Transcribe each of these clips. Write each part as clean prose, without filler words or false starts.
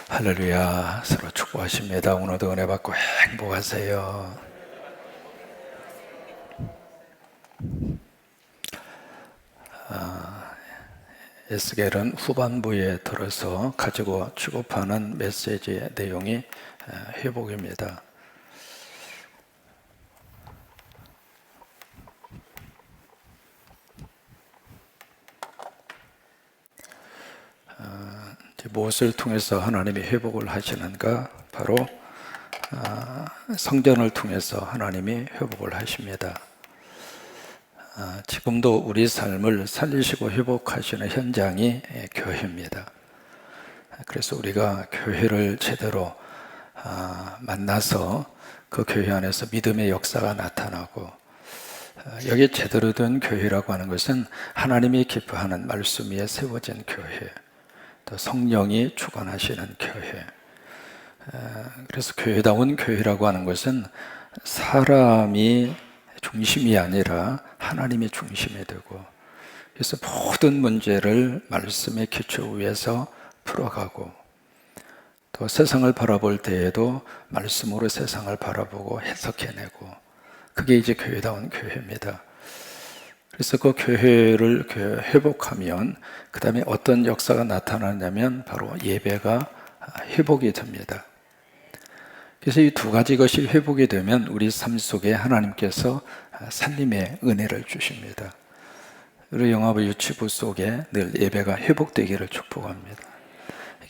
할렐루야. 서로 축복하십니다. 오늘도 은혜 받고 행복하세요. 에스겔은 후반부에 들어서 가지고 취급하는 메시지의 내용이 회복입니다. 무엇을 통해서 하나님이 회복을 하시는가? 바로 성전을 통해서 하나님이 회복을 하십니다. 지금도 우리 삶을 살리시고 회복하시는 현장이 교회입니다. 그래서 우리가 교회를 제대로 만나서 그 교회 안에서 믿음의 역사가 나타나고, 여기 제대로 된 교회라고 하는 것은 하나님이 기뻐하는 말씀 위에 세워진 교회, 또 성령이 주관하시는 교회. 그래서 교회다운 교회라고 하는 것은 사람이 중심이 아니라 하나님이 중심이 되고, 그래서 모든 문제를 말씀의 기초 위에서 풀어가고, 또 세상을 바라볼 때에도 말씀으로 세상을 바라보고 해석해내고, 그게 이제 교회다운 교회입니다. 그래서 그 교회를 회복하면 그 다음에 어떤 역사가 나타나냐면 바로 예배가 회복이 됩니다. 그래서 이 두 가지 것이 회복이 되면 우리 삶 속에 하나님께서 살림의 은혜를 주십니다. 우리 영화부 유치부 속에 늘 예배가 회복되기를 축복합니다.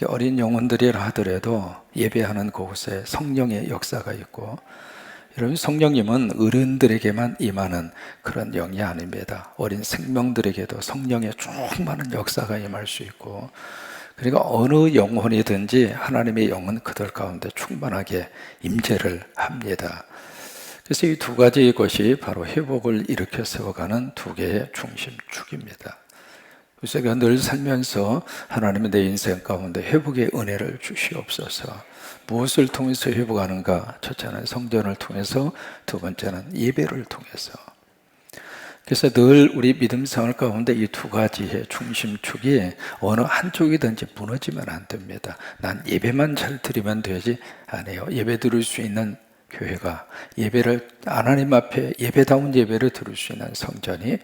어린 영혼들이라 하더라도 예배하는 곳에 성령의 역사가 있고, 여러분, 성령님은 어른들에게만 임하는 그런 영이 아닙니다. 어린 생명들에게도 성령의 충만한 역사가 임할 수 있고, 그리고 어느 영혼이든지 하나님의 영은 그들 가운데 충만하게 임재를 합니다. 그래서 이 두 가지 것이 바로 회복을 일으켜 세워가는 두 개의 중심축입니다. 그래서 제가 늘 살면서 하나님의 내 인생 가운데 회복의 은혜를 주시옵소서. 무엇을 통해서 회복하는가? 첫째는 성전을 통해서, 두 번째는 예배를 통해서. 그래서 늘 우리 믿음 생활 가운데 이 두 가지의 중심축이 어느 한쪽이든지 무너지면 안 됩니다. 난 예배만 잘 드리면 되지 않아요. 예배 드릴 수 있는 교회가, 예배를 하나님 앞에 예배다운 예배를 드릴 수 있는 성전이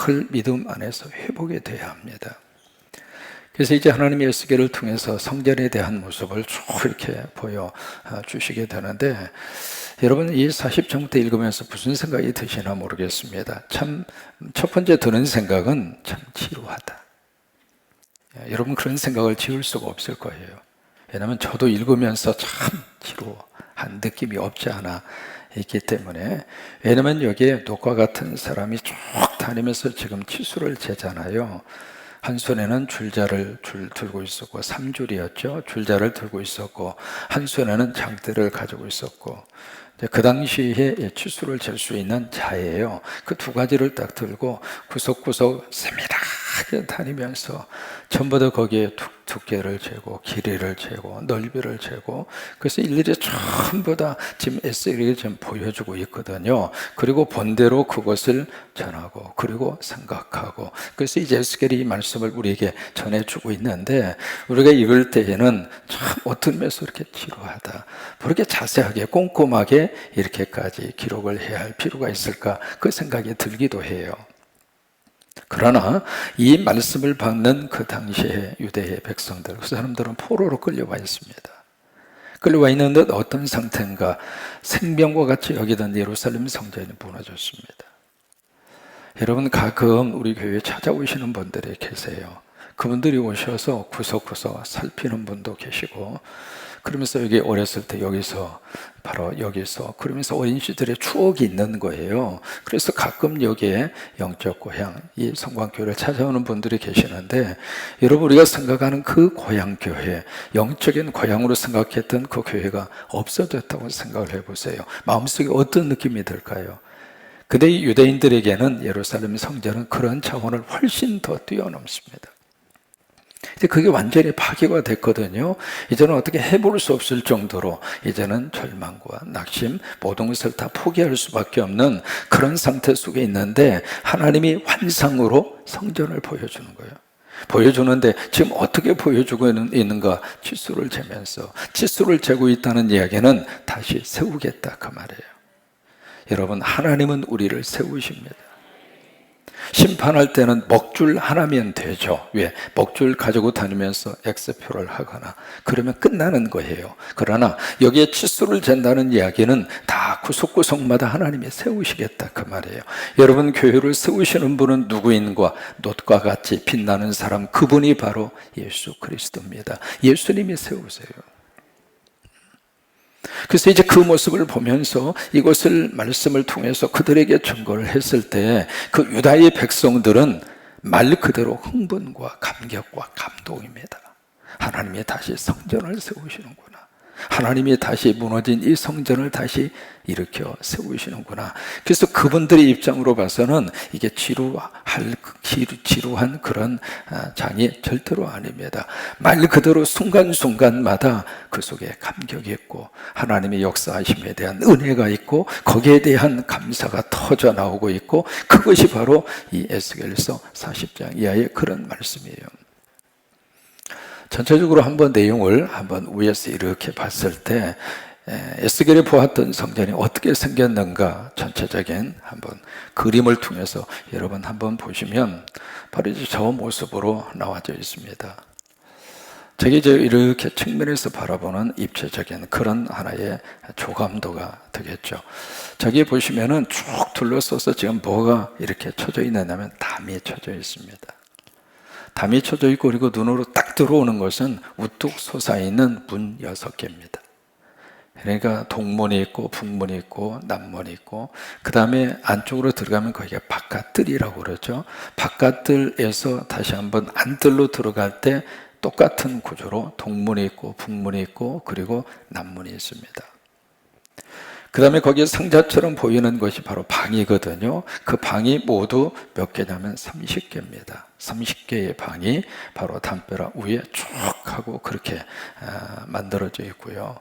늘 믿음 안에서 회복이 돼야 합니다. 그래서 이제 하나님의 에스겔을 통해서 성전에 대한 모습을 쭉 이렇게 보여주시게 되는데, 여러분 이 40장부터 읽으면서 무슨 생각이 드시나 모르겠습니다. 참 첫 번째 드는 생각은 참 지루하다. 여러분 그런 생각을 지울 수가 없을 거예요. 왜냐하면 저도 읽으면서 참 지루한 느낌이 없지 않아 있기 때문에. 왜냐하면 여기에 녹과 같은 사람이 쭉 다니면서 지금 치수를 재잖아요. 한 손에는 줄자를 들고 있었고, 3줄이었죠. 줄자를 들고 있었고, 한 손에는 장대를 가지고 있었고, 그 당시에 치수를 잴 수 있는 자예요. 그 두 가지를 딱 들고 구석구석 세밀하게 다니면서 전부 다 거기에 두께를 재고, 길이를 재고, 넓이를 재고, 그래서 일일이 전부 다 지금 에스겔이 지금 보여주고 있거든요. 그리고 본대로 그것을 전하고, 그리고 생각하고, 그래서 이제 에스겔이 이 말씀을 우리에게 전해주고 있는데, 우리가 읽을 때에는 참 어떤 면에서 이렇게 지루하다, 그렇게 자세하게 꼼꼼하게 이렇게까지 기록을 해야 할 필요가 있을까, 그 생각이 들기도 해요. 그러나 이 말씀을 받는 그 당시의 유대의 백성들, 그 사람들은 포로로 끌려와 있습니다. 끌려와 있는데 어떤 상태인가? 생명과 같이 여기던 예루살렘 성전이 무너졌습니다. 여러분 가끔 우리 교회에 찾아오시는 분들이 계세요. 그분들이 오셔서 구석구석 살피는 분도 계시고, 그러면서 여기 어렸을 때 여기서, 바로 여기서, 그러면서 어린 시절의 추억이 있는 거예요. 그래서 가끔 여기에 영적 고향, 이 성광교회를 찾아오는 분들이 계시는데, 여러분 우리가 생각하는 그 고향교회, 영적인 고향으로 생각했던 그 교회가 없어졌다고 생각을 해보세요. 마음속에 어떤 느낌이 들까요? 근데 이 유대인들에게는 예루살렘 성전은 그런 차원을 훨씬 더 뛰어넘습니다. 이제 그게 완전히 파괴가 됐거든요. 이제는 어떻게 해볼 수 없을 정도로 이제는 절망과 낙심, 모든 것을 다 포기할 수밖에 없는 그런 상태 속에 있는데, 하나님이 환상으로 성전을 보여주는 거예요. 보여주는데 지금 어떻게 보여주고 있는가? 치수를 재면서. 치수를 재고 있다는 이야기는 다시 세우겠다 그 말이에요. 여러분, 하나님은 우리를 세우십니다. 심판할 때는 먹줄 하나면 되죠. 왜? 먹줄 가지고 다니면서 X표를 하거나 그러면 끝나는 거예요. 그러나 여기에 치수를 잰다는 이야기는 다 구석구석마다 하나님이 세우시겠다 그 말이에요. 여러분, 교회를 세우시는 분은 누구인가? 놋과 같이 빛나는 사람, 그분이 바로 예수 그리스도입니다. 예수님이 세우세요. 그래서 이제 그 모습을 보면서 이것을 말씀을 통해서 그들에게 증거를 했을 때 그 유다의 백성들은 말 그대로 흥분과 감격과 감동입니다. 하나님이 다시 성전을 세우시는구나. 하나님이 다시 무너진 이 성전을 다시 일으켜 세우시는구나. 그래서 그분들의 입장으로 봐서는 이게 지루한 그런 장이 절대로 아닙니다. 말 그대로 순간순간마다 그 속에 감격이 있고 하나님의 역사하심에 대한 은혜가 있고 거기에 대한 감사가 터져 나오고 있고, 그것이 바로 이 에스겔서 40장 이하의 그런 말씀이에요. 전체적으로 한번 내용을 한번 위에서 이렇게 봤을 때 에스겔이 보았던 성전이 어떻게 생겼는가 전체적인 한번 그림을 통해서 여러분 한번 보시면 바로 이제 저 모습으로 나와져 있습니다. 저게 이제 이렇게 측면에서 바라보는 입체적인 그런 하나의 조감도가 되겠죠. 저기 보시면은 쭉 둘러싸서 지금 뭐가 이렇게 쳐져 있느냐면 담이 쳐져 있습니다. 담이 쳐져 있고, 그리고 눈으로 딱 들어오는 것은 우뚝 솟아있는 문 6개입니다. 그러니까 동문이 있고 북문이 있고 남문이 있고, 그 다음에 안쪽으로 들어가면 거기가 바깥뜰이라고 그러죠. 바깥뜰에서 다시 한번 안뜰로 들어갈 때 똑같은 구조로 동문이 있고 북문이 있고 그리고 남문이 있습니다. 그 다음에 거기에 상자처럼 보이는 것이 바로 방이거든요. 그 방이 모두 몇 개냐면 30개입니다. 30개의 방이 바로 담벼락 위에 쭉 하고 그렇게 만들어져 있고요.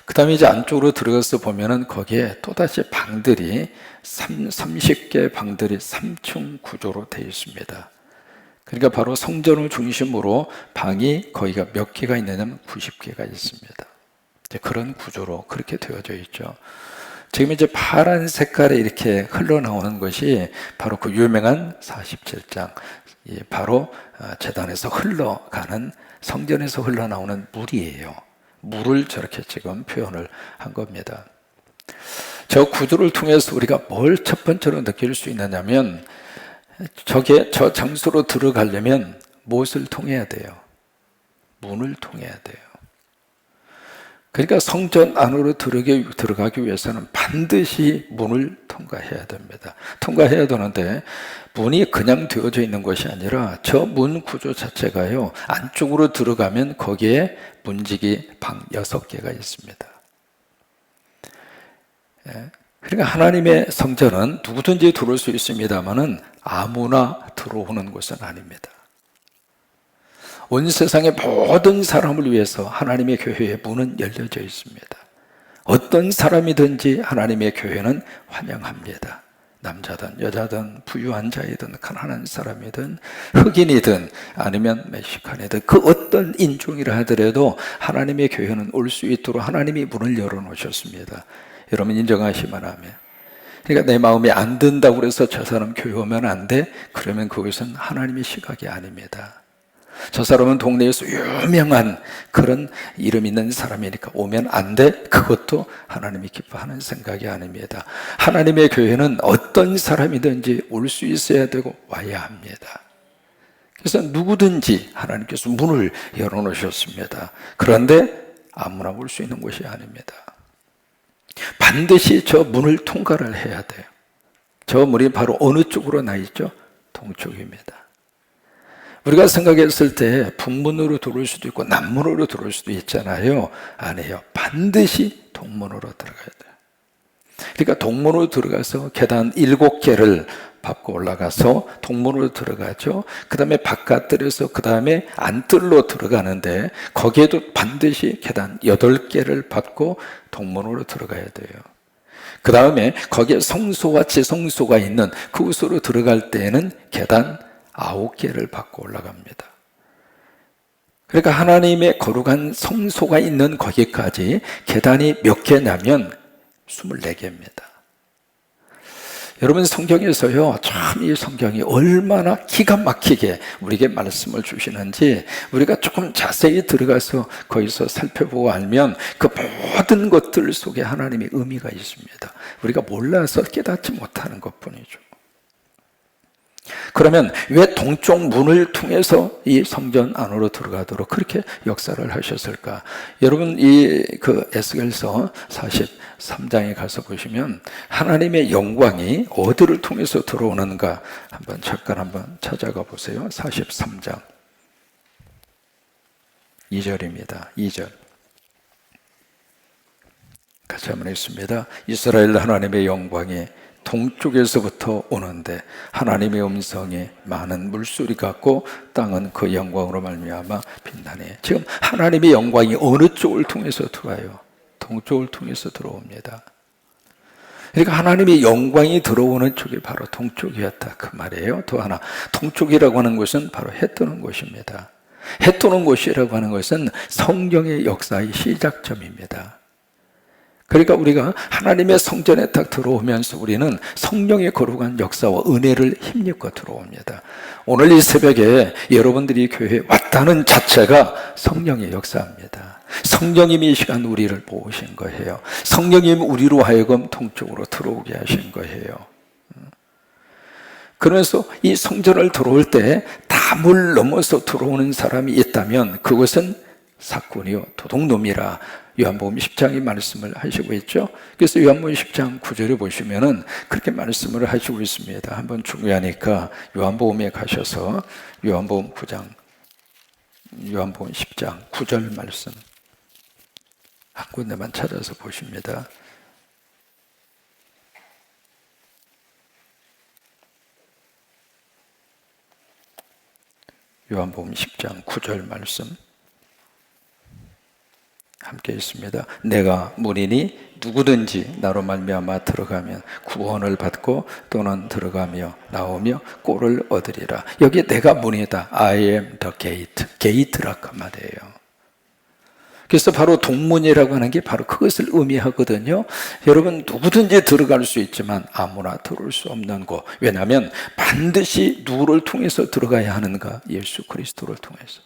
그 다음에 이제 안쪽으로 들어가서 보면은 거기에 또다시 방들이 30개 방들이 3층 구조로 되어 있습니다. 그러니까 바로 성전을 중심으로 방이 거기가 몇 개가 있느냐면 90개가 있습니다. 그런 구조로 그렇게 되어져 있죠. 지금 이제 파란 색깔에 이렇게 흘러나오는 것이 바로 그 유명한 47장, 바로 제단에서 흘러가는, 성전에서 흘러나오는 물이에요. 물을 저렇게 지금 표현을 한 겁니다. 저 구조를 통해서 우리가 뭘 첫 번째로 느낄 수 있느냐면, 저 장소로 들어가려면 무엇을 통해야 돼요? 문을 통해야 돼요. 그러니까 성전 안으로 들어가기 위해서는 반드시 문을 통과해야 됩니다. 통과해야 되는데 문이 그냥 되어져 있는 것이 아니라 저 문 구조 자체가요, 안쪽으로 들어가면 거기에 문지기 방 6개가 있습니다. 그러니까 하나님의 성전은 누구든지 들어올 수 있습니다만은 아무나 들어오는 곳은 아닙니다. 온 세상의 모든 사람을 위해서 하나님의 교회의 문은 열려져 있습니다. 어떤 사람이든지 하나님의 교회는 환영합니다. 남자든 여자든 부유한 자이든 가난한 사람이든 흑인이든 아니면 멕시칸이든 그 어떤 인종이라 하더라도 하나님의 교회는 올 수 있도록 하나님이 문을 열어놓으셨습니다. 여러분 인정하시면 하면. 그러니까 내 마음에 안 든다고 그래서 저 사람 교회 오면 안 돼? 그러면 그것은 하나님의 시각이 아닙니다. 저 사람은 동네에서 유명한 그런 이름 있는 사람이니까 오면 안 돼? 그것도 하나님이 기뻐하는 생각이 아닙니다. 하나님의 교회는 어떤 사람이든지 올 수 있어야 되고 와야 합니다. 그래서 누구든지 하나님께서 문을 열어놓으셨습니다. 그런데 아무나 올 수 있는 곳이 아닙니다. 반드시 저 문을 통과를 해야 돼요. 저 문이 바로 어느 쪽으로 나 있죠? 동쪽입니다. 우리가 생각했을 때 북문으로 들어올 수도 있고 남문으로 들어올 수도 있잖아요. 아니에요. 반드시 동문으로 들어가야 돼요. 그러니까 동문으로 들어가서 계단 7개를 밟고 올라가서 동문으로 들어가죠. 그 다음에 바깥뜰에서 그 다음에 안뜰로 들어가는데 거기에도 반드시 계단 8개를 밟고 동문으로 들어가야 돼요. 그 다음에 거기에 성소와 지성소가 있는 그곳으로 들어갈 때에는 계단 9개를 받고 올라갑니다. 그러니까 하나님의 거룩한 성소가 있는 거기까지 계단이 몇 개냐면 24개입니다. 여러분, 성경에서요, 참 이 성경이 얼마나 기가 막히게 우리에게 말씀을 주시는지 우리가 조금 자세히 들어가서 거기서 살펴보고 알면 그 모든 것들 속에 하나님의 의미가 있습니다. 우리가 몰라서 깨닫지 못하는 것뿐이죠. 그러면 왜 동쪽 문을 통해서 이 성전 안으로 들어가도록 그렇게 역사를 하셨을까? 여러분, 에스겔서 43장에 가서 보시면 하나님의 영광이 어디를 통해서 들어오는가 잠깐 한번 찾아가 보세요. 43장 2절입니다. 2절 같이 한번 읽습니다. 이스라엘 하나님의 영광이 동쪽에서부터 오는데 하나님의 음성이 많은 물소리 같고 땅은 그 영광으로 말미암아 빛나니. 지금 하나님의 영광이 어느 쪽을 통해서 들어와요? 동쪽을 통해서 들어옵니다. 그러니까 하나님의 영광이 들어오는 쪽이 바로 동쪽이었다 그 말이에요. 또 하나, 동쪽이라고 하는 것은 바로 해 뜨는 곳입니다. 해 뜨는 곳이라고 하는 것은 성경의 역사의 시작점입니다. 그러니까 우리가 하나님의 성전에 딱 들어오면서 우리는 성령의 거룩한 역사와 은혜를 힘입고 들어옵니다. 오늘 이 새벽에 여러분들이 교회에 왔다는 자체가 성령의 역사입니다. 성령님이 이 시간 우리를 모으신 거예요. 성령님이 우리로 하여금 동쪽으로 들어오게 하신 거예요. 그러면서 이 성전을 들어올 때 담을 넘어서 들어오는 사람이 있다면 그것은 사꾼이요 도둑놈이라 요한복음 10장이 말씀을 하시고 있죠. 그래서 요한복음 10장 9절에 보시면은 그렇게 말씀을 하시고 있습니다. 한번 중요하니까 요한복음에 가셔서 요한복음 10장 9절 말씀 한 군데만 찾아서 보십니다. 요한복음 10장 9절 말씀 함께 있습니다. 내가 문이니 누구든지 나로 말미암아 들어가면 구원을 받고 또는 들어가며 나오며 꼴을 얻으리라. 여기 내가 문이다. I am the gate. 게이트라 그 말이에요. 그래서 바로 동문이라고 하는 게 바로 그것을 의미하거든요. 여러분, 누구든지 들어갈 수 있지만 아무나 들어올 수 없는 곳. 왜냐하면 반드시 누구를 통해서 들어가야 하는가? 예수 그리스도를 통해서.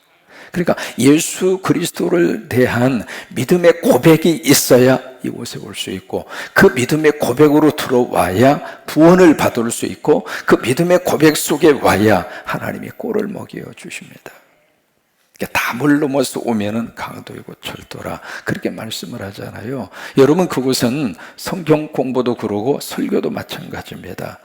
그러니까 예수 그리스도를 대한 믿음의 고백이 있어야 이곳에 올 수 있고, 그 믿음의 고백으로 들어와야 구원을 받을 수 있고, 그 믿음의 고백 속에 와야 하나님이 꼴을 먹여 주십니다. 담을 넘어서 오면은 강도이고 철도라 그렇게 말씀을 하잖아요. 여러분, 그곳은 성경 공부도 그러고 설교도 마찬가지입니다.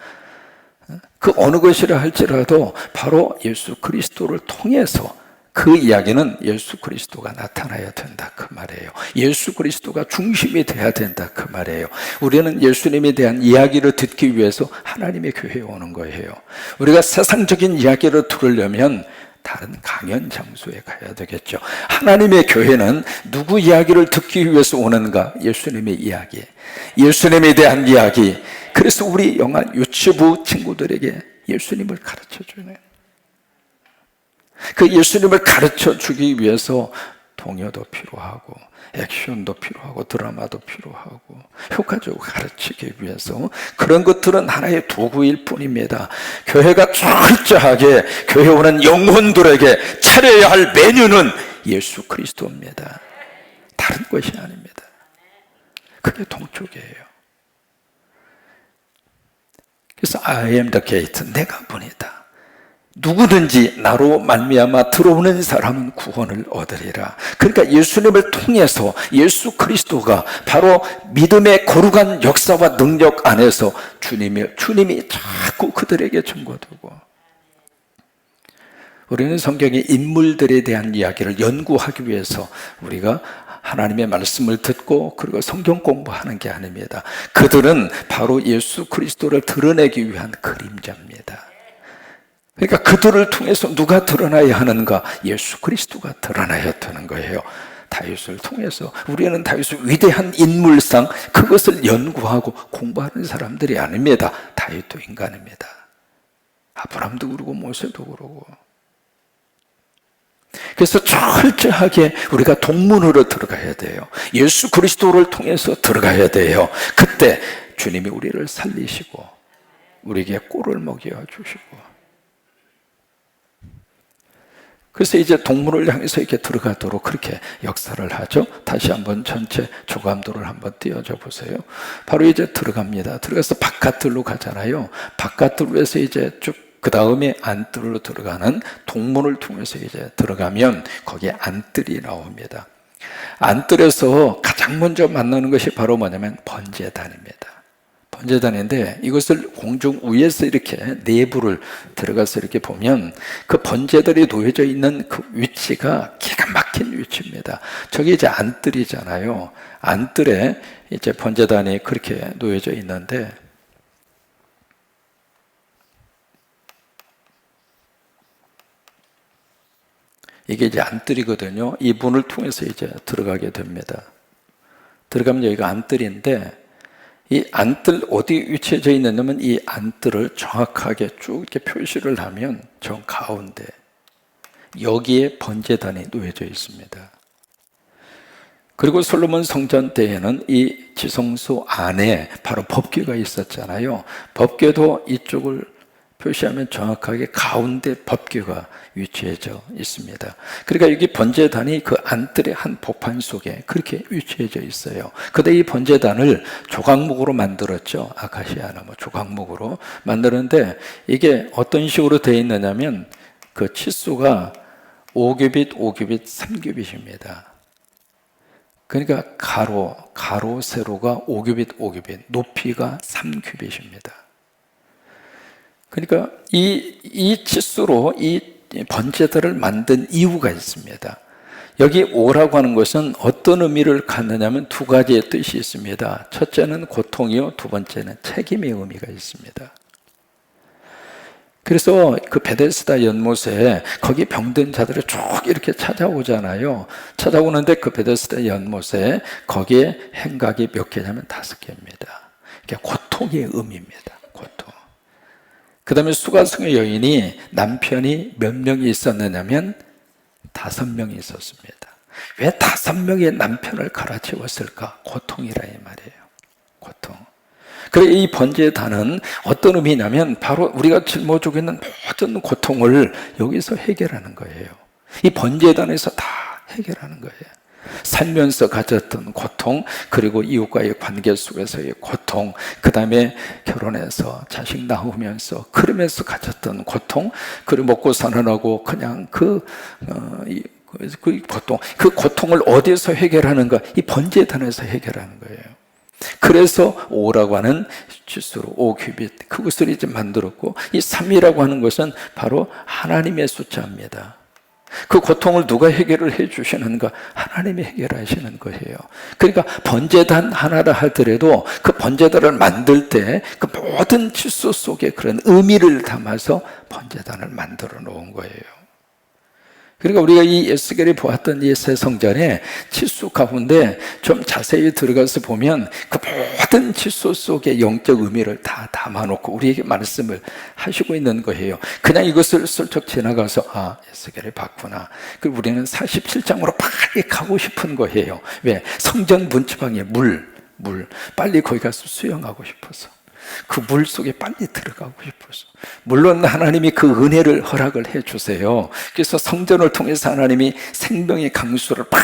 그 어느 것이라 할지라도 바로 예수 그리스도를 통해서 그 이야기는 예수 그리스도가 나타나야 된다 그 말이에요. 예수 그리스도가 중심이 돼야 된다 그 말이에요. 우리는 예수님에 대한 이야기를 듣기 위해서 하나님의 교회에 오는 거예요. 우리가 세상적인 이야기를 들으려면 다른 강연 장소에 가야 되겠죠. 하나님의 교회는 누구 이야기를 듣기 위해서 오는가? 예수님의 이야기, 예수님에 대한 이야기. 그래서 우리 영아 유치부 친구들에게 예수님을 가르쳐주네요. 그 예수님을 가르쳐 주기 위해서 동요도 필요하고 액션도 필요하고 드라마도 필요하고 효과적으로 가르치기 위해서 그런 것들은 하나의 도구일 뿐입니다. 교회가 철저하게 교회 오는 영혼들에게 차려야 할 메뉴는 예수 그리스도입니다. 다른 것이 아닙니다. 그게 동쪽이에요. 그래서 I am the gate, 내가 문이다. 누구든지 나로 말미암아 들어오는 사람은 구원을 얻으리라. 그러니까 예수님을 통해서 예수 그리스도가 바로 믿음의 거룩한 역사와 능력 안에서 주님이 자꾸 그들에게 증거되고, 우리는 성경의 인물들에 대한 이야기를 연구하기 위해서 우리가 하나님의 말씀을 듣고 그리고 성경 공부하는 게 아닙니다. 그들은 바로 예수 그리스도를 드러내기 위한 그림자입니다. 그러니까 그들을 통해서 누가 드러나야 하는가? 예수 그리스도가 드러나야 되는 거예요. 다윗을 통해서 우리는 다윗의 위대한 인물상 그것을 연구하고 공부하는 사람들이 아닙니다. 다윗도 인간입니다. 아브라함도 그러고 모세도 그러고. 그래서 철저하게 우리가 동문으로 들어가야 돼요. 예수 그리스도를 통해서 들어가야 돼요. 그때 주님이 우리를 살리시고 우리에게 꼴을 먹여 주시고. 그래서 이제 동문을 향해서 이렇게 들어가도록 그렇게 역사를 하죠. 다시 한번 전체 조감도를 한번 띄워줘 보세요. 바로 이제 들어갑니다. 들어가서 바깥들로 가잖아요. 바깥들로 해서 이제 쭉 그 다음에 안뜰로 들어가는 동문을 통해서 이제 들어가면 거기에 안뜰이 나옵니다. 안뜰에서 가장 먼저 만나는 것이 바로 뭐냐면 번제단입니다. 번제단인데 이것을 공중 위에서 이렇게 내부를 들어가서 이렇게 보면 그 번제들이 놓여져 있는 그 위치가 기가 막힌 위치입니다. 저기 이제 안뜰이잖아요. 안뜰에 이제 번제단이 그렇게 놓여져 있는데 이게 이제 안뜰이거든요. 이 문을 통해서 이제 들어가게 됩니다. 들어가면 여기가 안뜰인데 이 안뜰 어디 위치해져 있느냐면 이 안뜰을 정확하게 쭉 이렇게 표시를 하면 정 가운데 여기에 번제단이 놓여져 있습니다. 그리고 솔로몬 성전 때에는 이 지성소 안에 바로 법궤가 있었잖아요. 법궤도 이쪽을 표시하면 정확하게 가운데 법궤가 위치해져 있습니다. 그러니까 여기 번제단이 그 안뜰의 한 복판 속에 그렇게 위치해져 있어요. 근데 이 번제단을 조각목으로 만들었죠. 아카시아 나무 조각목으로 만드는데 이게 어떤 식으로 되어 있느냐면 그 치수가 5규빗, 5규빗, 3규빗입니다. 그러니까 가로, 세로가 5규빗, 5규빗, 높이가 3규빗입니다. 그러니까 이 치수로 이 번제들을 만든 이유가 있습니다. 여기 5라고 하는 것은 어떤 의미를 갖느냐면 두 가지의 뜻이 있습니다. 첫째는 고통이요, 두 번째는 책임의 의미가 있습니다. 그래서 그 베데스다 연못에 거기 병든 자들을 쭉 이렇게 찾아오잖아요. 찾아오는데 그 베데스다 연못에 거기에 행각이 몇 개냐면 5개입니다. 이게 고통의 의미입니다. 고통. 그 다음에 수가성의 여인이 남편이 몇 명이 있었느냐면 5명이 있었습니다. 왜 5명의 남편을 갈아치웠을까? 고통이라 이 말이에요. 고통. 그래 이 번제단은 어떤 의미냐면 바로 우리가 짊어지고 있는 모든 고통을 여기서 해결하는 거예요. 이 번제단에서 다 해결하는 거예요. 살면서 가졌던 고통, 그리고 이웃과의 관계 속에서의 고통, 그 다음에 결혼해서 자식 낳으면서 그러면서 가졌던 고통, 그리고 먹고 사느라고 그냥 그 고통, 그 고통을 어디서 해결하는가? 이 번제단에서 해결하는 거예요. 그래서 5라고 하는 치수로 5규빗 그것을 이제 만들었고, 이 3이라고 하는 것은 바로 하나님의 숫자입니다. 그 고통을 누가 해결을 해 주시는가? 하나님이 해결하시는 거예요. 그러니까 번제단 하나라 하더라도 그 번제단을 만들 때 그 모든 치수 속에 그런 의미를 담아서 번제단을 만들어 놓은 거예요. 그러니까 우리가 이 에스겔이 보았던 이 새 성전에 치수 가운데 좀 자세히 들어가서 보면 그 모든 치수 속에 영적 의미를 다 담아놓고 우리에게 말씀을 하시고 있는 거예요. 그냥 이것을 슬쩍 지나가서 아, 에스겔이 봤구나. 그리고 우리는 47장으로 빨리 가고 싶은 거예요. 왜? 성전 문지방에 물 빨리 거기 가서 수영하고 싶어서. 그 물 속에 빨리 들어가고 싶어서. 물론 하나님이 그 은혜를 허락을 해주세요. 그래서 성전을 통해서 하나님이 생명의 강수를 막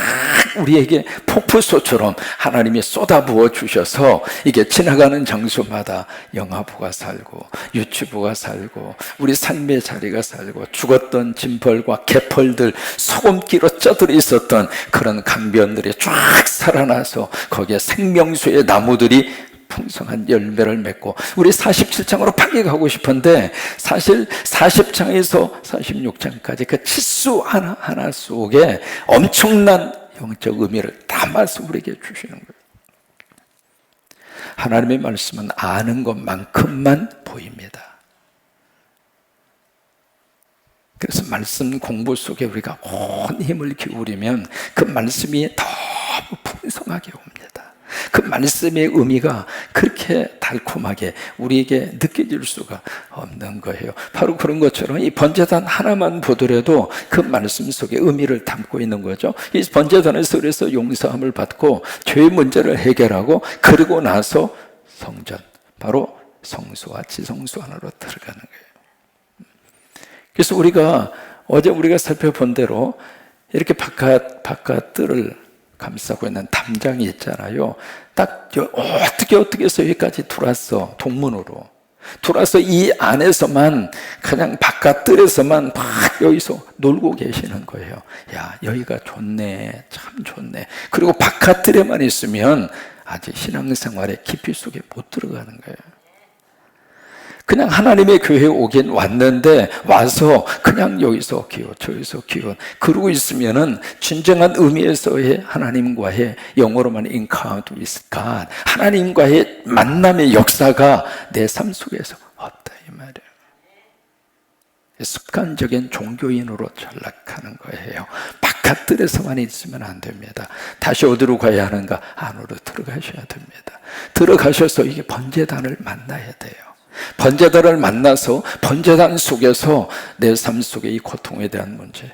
우리에게 폭포수처럼 하나님이 쏟아부어 주셔서 이게 지나가는 장소마다 영화부가 살고 유치부가 살고 우리 삶의 자리가 살고 죽었던 진펄과 개펄들 소금기로 쪄들어 있었던 그런 강변들이 쫙 살아나서 거기에 생명수의 나무들이 풍성한 열매를 맺고 우리 47장으로 빨리 가고 싶은데 사실 40장에서 46장까지 그 치수 하나하나 속에 엄청난 영적 의미를 담아서 우리에게 주시는 거예요. 하나님의 말씀은 아는 것만큼만 보입니다. 그래서 말씀 공부 속에 우리가 온 힘을 기울이면 그 말씀이 너무 풍성하게 옵니다. 그 말씀의 의미가 그렇게 달콤하게 우리에게 느껴질 수가 없는 거예요. 바로 그런 것처럼 이 번제단 하나만 보더라도 그 말씀 속에 의미를 담고 있는 거죠. 이 번제단에서 그래서 용서함을 받고 죄의 문제를 해결하고 그러고 나서 성전, 바로 성소와 지성소 안으로 들어가는 거예요. 그래서 어제 우리가 살펴본 대로 이렇게 바깥들을 감싸고 있는 담장이 있잖아요. 딱 어떻게 해서 여기까지 들어왔어. 동문으로 들어와서 이 안에서만, 그냥 바깥들에서만 막 여기서 놀고 계시는 거예요. 야, 여기가 좋네, 참 좋네. 그리고 바깥들에만 있으면 아직 신앙생활의 깊이 속에 못 들어가는 거예요. 그냥 하나님의 교회에 오긴 왔는데 와서 그냥 여기서 기워 저기서 기워 그러고 있으면은 진정한 의미에서의 하나님과의, 영어로만 encounter with God, 하나님과의 만남의 역사가 내 삶 속에서 없다 이 말이에요. 습관적인 종교인으로 전락하는 거예요. 바깥들에서만 있으면 안 됩니다. 다시 어디로 가야 하는가? 안으로 들어가셔야 됩니다. 들어가셔서 이게 번제단을 만나야 돼요. 번제단을 만나서 번제단 속에서 내 삶 속에 이 고통에 대한 문제,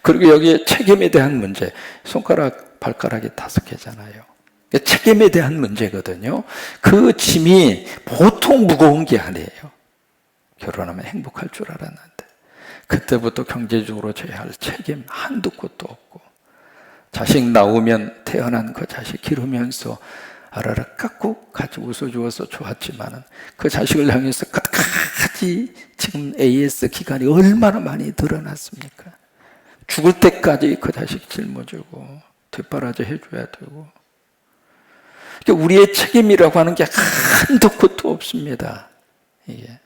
그리고 여기에 책임에 대한 문제, 손가락 발가락이 5개잖아요. 책임에 대한 문제거든요. 그 짐이 보통 무거운 게 아니에요. 결혼하면 행복할 줄 알았는데 그때부터 경제적으로 져야 할 책임 한두 곳도 없고, 자식 나오면 태어난 그 자식 기르면서 아라라 깎고 같이 웃어주어서 좋았지만은 그 자식을 향해서 끝까지 지금 AS 기간이 얼마나 많이 드러났습니까? 죽을 때까지 그 자식 짊어지고 뒷바라지 해줘야 되고, 그러니까 우리의 책임이라고 하는 게 한도 끝도 없습니다. 이게.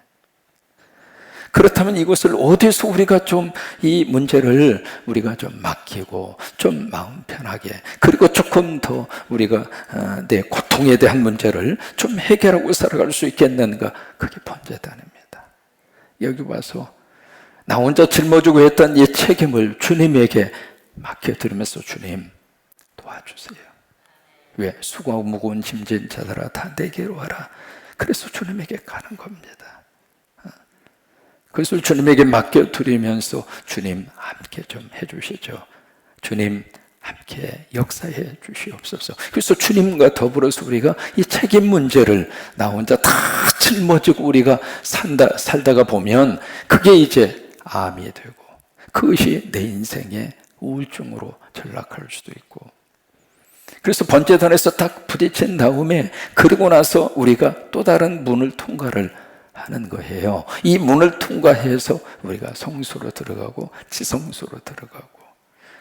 그렇다면 이것을 어디서 우리가 좀 이 문제를 우리가 좀 맡기고 좀 마음 편하게, 그리고 조금 더 우리가 내 고통에 대한 문제를 좀 해결하고 살아갈 수 있겠는가? 그게 번제단입니다. 여기 와서 나 혼자 짊어지고 했던 이 책임을 주님에게 맡겨드리면서, 주님 도와주세요. 왜? 수고하고 무거운 짐진 자들아 다 내게로 와라. 그래서 주님에게 가는 겁니다. 그것을 주님에게 맡겨드리면서 주님 함께 좀 해주시죠. 주님 함께 역사해 주시옵소서. 그래서 주님과 더불어서 우리가 이 책임 문제를 나 혼자 다 짊어지고 우리가 살다가 보면 그게 이제 암이 되고, 그것이 내 인생의 우울증으로 전락할 수도 있고, 그래서 번제단에서 딱 부딪힌 다음에 그러고 나서 우리가 또 다른 문을 통과를 하는 거예요. 이 문을 통과해서 우리가 성소로 들어가고 지성소로 들어가고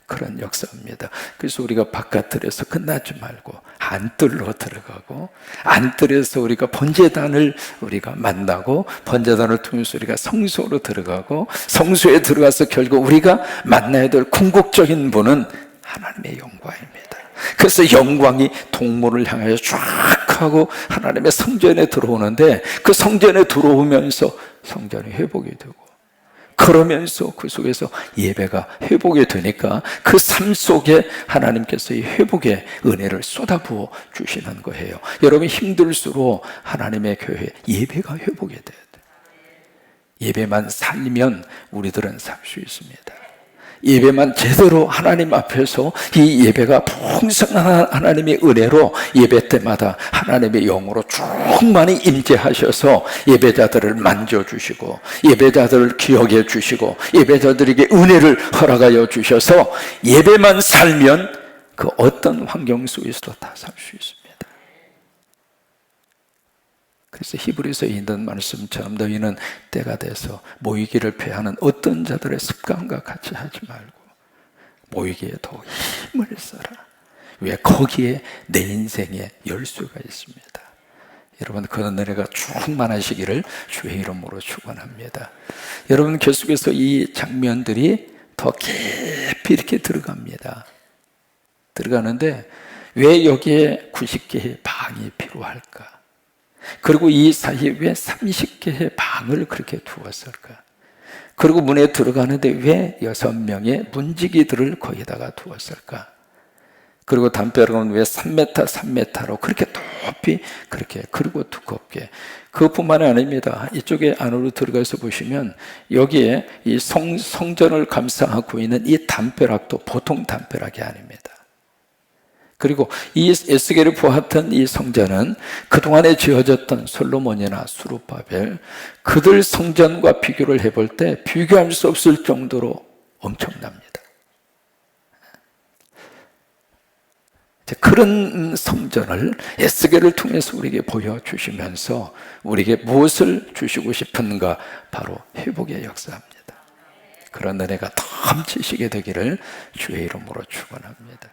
그런 역사입니다. 그래서 우리가 바깥들에서 끝나지 말고 안뜰로 들어가고, 안뜰에서 우리가 번제단을 우리가 만나고, 번제단을 통해서 우리가 성소로 들어가고, 성소에 들어가서 결국 우리가 만나야 될 궁극적인 분은 하나님의 영광입니다. 그래서 영광이 동문을 향하여 쫙 하고 하나님의 성전에 들어오는데, 그 성전에 들어오면서 성전이 회복이 되고, 그러면서 그 속에서 예배가 회복이 되니까 그 삶 속에 하나님께서 이 회복의 은혜를 쏟아부어 주시는 거예요. 여러분 힘들수록 하나님의 교회 예배가 회복이 돼야 돼요. 예배만 살리면 우리들은 살 수 있습니다. 예배만 제대로 하나님 앞에서 이 예배가 풍성한 하나님의 은혜로 예배 때마다 하나님의 영으로 충만히 임재하셔서 예배자들을 만져주시고, 예배자들을 기억해 주시고, 예배자들에게 은혜를 허락하여 주셔서 예배만 살면 그 어떤 환경 속에서도 다 살 수 있습니다. 그래서 히브리서에 있는 말씀처럼 너희는 때가 돼서 모이기를 패하는 어떤 자들의 습관과 같이 하지 말고 모이기에 더 힘을 써라. 왜? 거기에 내 인생의 열쇠가 있습니다. 여러분 그 은혜가 충만하시기를 주의 이름으로 축원합니다. 여러분 계속해서 이 장면들이 더 깊이 이렇게 들어갑니다. 들어가는데 왜 여기에 90개의 방이 필요할까? 그리고 이 사이에 왜 30개의 방을 그렇게 두었을까? 그리고 문에 들어가는데 왜 6명의 문지기들을 거기다가 두었을까? 그리고 담벼락은 왜 3m, 3m로 그렇게 높이 그렇게 그리고 두껍게. 그것뿐만이 아닙니다. 이쪽에 안으로 들어가서 보시면 여기에 이 성전을 감싸고 있는 이 담벼락도 보통 담벼락이 아닙니다. 그리고 이 에스겔이 보았던 이 성전은 그동안에 지어졌던 솔로몬이나 수르바벨 그들 성전과 비교를 해볼 때 비교할 수 없을 정도로 엄청납니다. 그런 성전을 에스겔을 통해서 우리에게 보여주시면서 우리에게 무엇을 주시고 싶은가? 바로 회복의 역사입니다. 그런 은혜가 넘치시게 되기를 주의 이름으로 축원합니다.